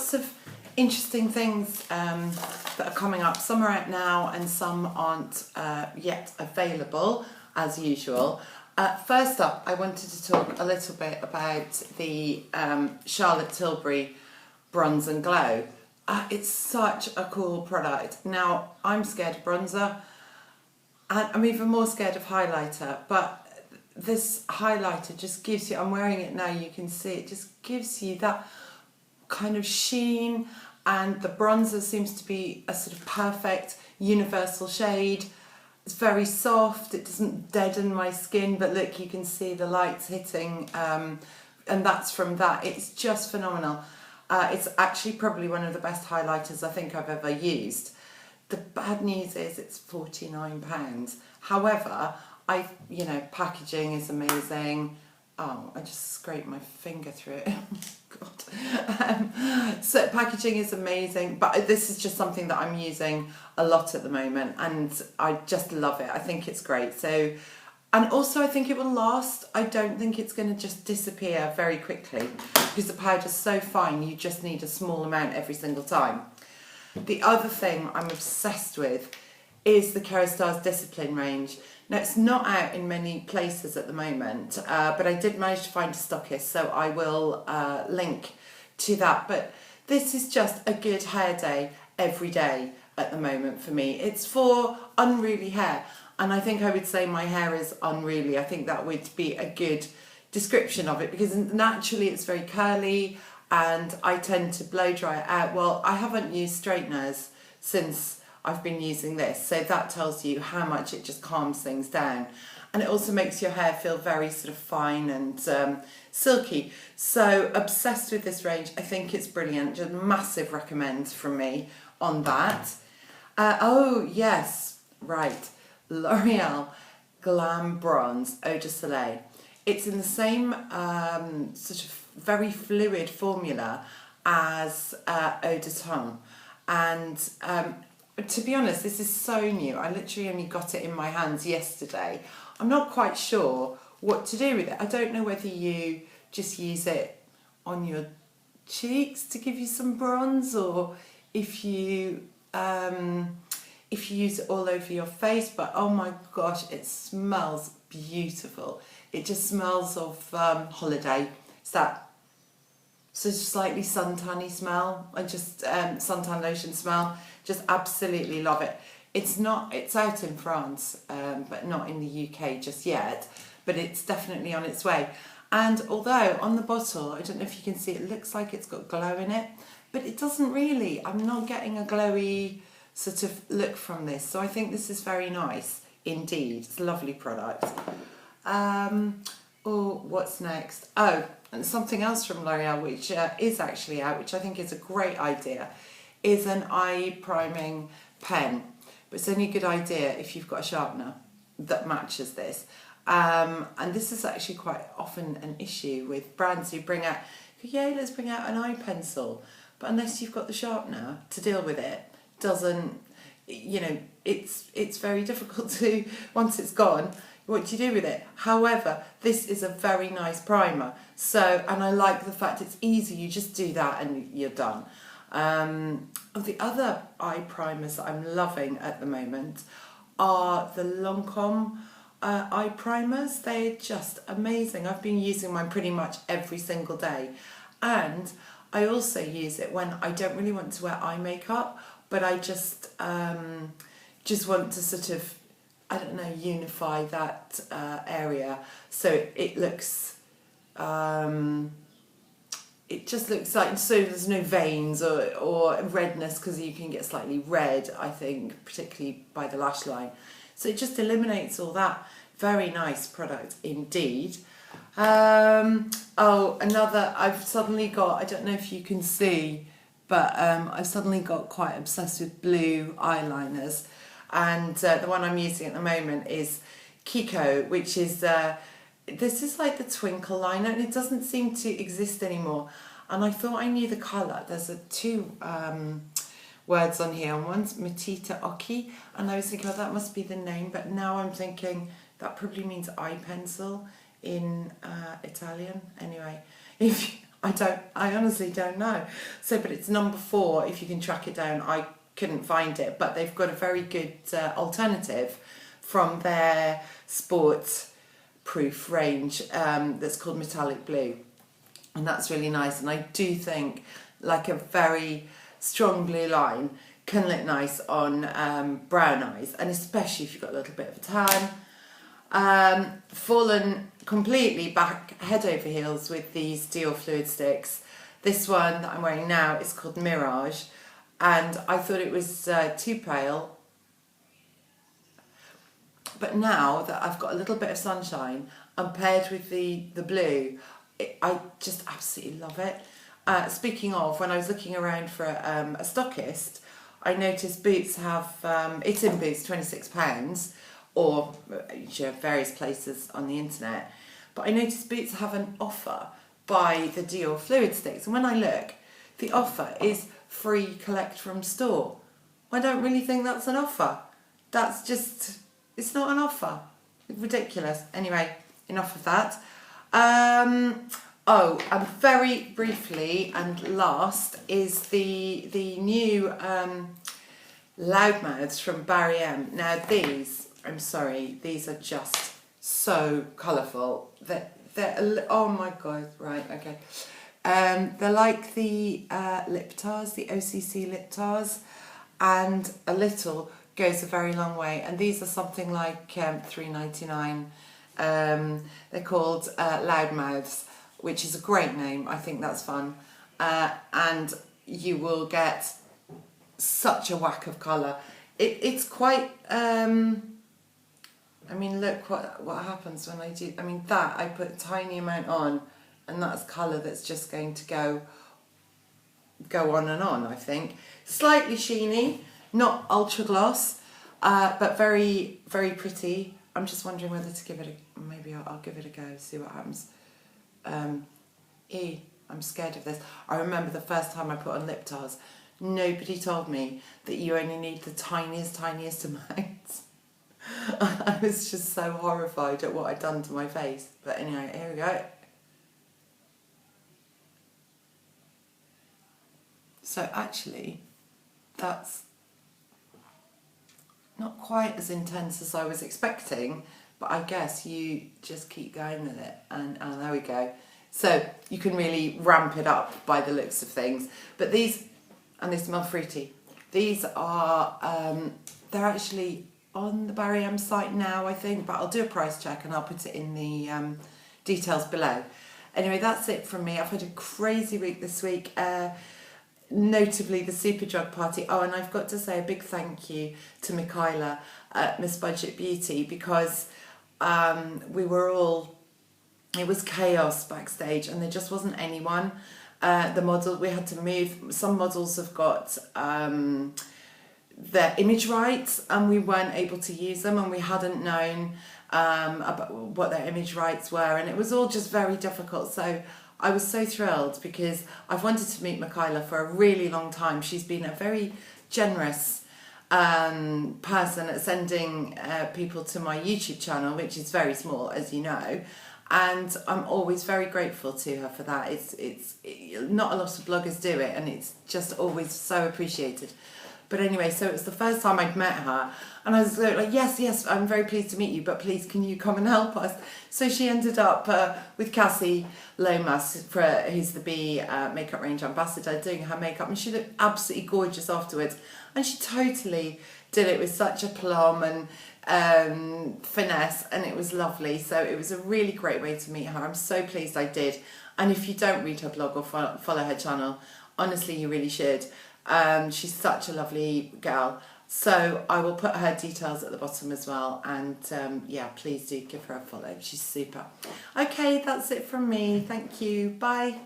lots of interesting things that are coming up. Some are out now and some aren't yet available, as usual. First up, I wanted to talk a little bit about the Charlotte Tilbury Bronze and Glow. It's such a cool product. Now, I'm scared of bronzer, and I'm even more scared of highlighter, but this highlighter just gives you, I'm wearing it now, you can see it just gives you that kind of sheen, and the bronzer seems to be a sort of perfect universal shade. It's very soft, it doesn't deaden my skin, but look, you can see the lights hitting, and that's from that. It's just phenomenal. It's actually probably one of the best highlighters I think I've ever used. The bad news is it's £49. However, packaging is amazing. Oh, I just scraped my finger through it. God. So packaging is amazing, but this is just something that I'm using a lot at the moment, and I just love it. I think it's great. So, and also I think it will last. I don't think it's going to just disappear very quickly because the powder's so fine. You just need a small amount every single time. The other thing I'm obsessed with is the Kerastars Discipline range. Now, it's not out in many places at the moment, but I did manage to find a stockist, so I will link to that. But this is just a good hair day every day at the moment for me. It's for unruly hair, and I think I would say my hair is unruly. I think that would be a good description of it, because naturally it's very curly, and I tend to blow dry it out. Well, I haven't used straighteners since I've been using this, so that tells you how much it just calms things down, and it also makes your hair feel very sort of fine and silky. So obsessed with this range. I think it's brilliant. Just massive recommend from me on that. Oh yes, right, L'Oreal Glam Bronze Eau de Soleil. It's in the same sort of very fluid formula as Eau de Toilette, and to be honest, this is so new. I literally only got it in my hands yesterday. I'm not quite sure what to do with it. I don't know whether you just use it on your cheeks to give you some bronze, or if you use it all over your face. But oh my gosh, it smells beautiful. It just smells of holiday. It's that sort of slightly suntanny smell, and just suntan lotion smell. Just absolutely love it. It's out in France, but not in the UK just yet, but it's definitely on its way. And although on the bottle, I don't know if you can see, it looks like it's got glow in it, but it doesn't really. I'm not getting a glowy sort of look from this, so I think this is very nice indeed. It's a lovely product. Oh, what's next? Oh, and something else from L'Oreal, which is actually out, which I think is a great idea, is an eye priming pen. But it's only a good idea if you've got a sharpener that matches this. And this is actually quite often an issue with brands who bring out, yeah, let's bring out an eye pencil. But unless you've got the sharpener to deal with it, it's very difficult to, once it's gone, what do you do with it? However, this is a very nice primer. So, and I like the fact it's easy. You just do that and you're done. The other eye primers that I'm loving at the moment are the Lancome eye primers. They're just amazing. I've been using mine pretty much every single day, and I also use it when I don't really want to wear eye makeup, but I just want to sort of, I don't know, unify that area so it looks it just looks like, so there's no veins or redness, because you can get slightly red, I think, particularly by the lash line. So it just eliminates all that. Very nice product indeed. Oh, another, I've suddenly got, I don't know if you can see, but I've suddenly got quite obsessed with blue eyeliners. And the one I'm using at the moment is Kiko, which is this is like the twinkle liner, and it doesn't seem to exist anymore. And I thought I knew the colour. There's two words on here. One's Matita Occhi, and I was thinking, oh, that must be the name. But now I'm thinking that probably means eye pencil in Italian. Anyway, if I honestly don't know. So, but it's number 4, if you can track it down. I couldn't find it, but they've got a very good alternative from their sports proof range that's called Metallic Blue. And that's really nice. And I do think like a very strong blue line can look nice on brown eyes, and especially if you've got a little bit of a tan. Fallen completely back head over heels with these Dior Fluid Sticks. This one that I'm wearing now is called Mirage, and I thought it was too pale. But now that I've got a little bit of sunshine and paired with the blue, I just absolutely love it. Speaking of, when I was looking around for a stockist, I noticed Boots have, it's in Boots, £26, or various places on the internet. But I noticed Boots have an offer by the Dior Fluid Sticks. And when I look, the offer is free collect from store. I don't really think that's an offer. That's just, it's not an offer. Ridiculous. Anyway, enough of that. And very briefly and last is the new loudmouths from Barry M. Now these, I'm sorry, these are just so colourful. They're oh my god, right, okay. They're like the lip tars, the OCC lip tars, and a little goes a very long way. And these are something like $3.99. They're called Loudmouths, which is a great name. I think that's fun. And you will get such a whack of colour. It's quite, I mean, look what happens when I do, I mean, that I put a tiny amount on, and that's colour that's just going to go on and on, I think. Slightly sheeny, not ultra gloss, but very, very pretty. I'm just wondering whether to give it a, maybe I'll give it a go, see what happens. I'm scared of this. I remember the first time I put on lip tars, nobody told me that you only need the tiniest amounts. I was just so horrified at what I'd done to my face. But anyway, here we go. So actually, that's not quite as intense as I was expecting, but I guess you just keep going with it, and there we go. So you can really ramp it up by the looks of things. But these, and they smell fruity, these are, they're actually on the Barry M site now, I think, but I'll do a price check and I'll put it in the details below. Anyway, that's it from me. I've had a crazy week this week. Notably the Superdrug party. Oh, and I've got to say a big thank you to Michaela at Miss Budget Beauty, because we were all, it was chaos backstage and there just wasn't anyone. The model, we had to move, some models have got their image rights and we weren't able to use them, and we hadn't known about what their image rights were, and it was all just very difficult. So I was so thrilled because I've wanted to meet Michaela for a really long time. She's been a very generous person at sending people to my YouTube channel, which is very small, as you know, and I'm always very grateful to her for that. It's not a lot of bloggers do it, and it's just always so appreciated. But anyway, so it was the first time I'd met her, and I was like, yes, I'm very pleased to meet you, but please can you come and help us? So she ended up with Cassie Lomas, who's the B makeup range ambassador, doing her makeup, and she looked absolutely gorgeous afterwards. And she totally did it with such a plum and finesse, and it was lovely. So it was a really great way to meet her. I'm so pleased I did. And if you don't read her blog or follow her channel, honestly, you really should. She's such a lovely girl. So I will put her details at the bottom as well, and yeah, please do give her a follow. She's super. Okay, that's it from me. Thank you. Bye.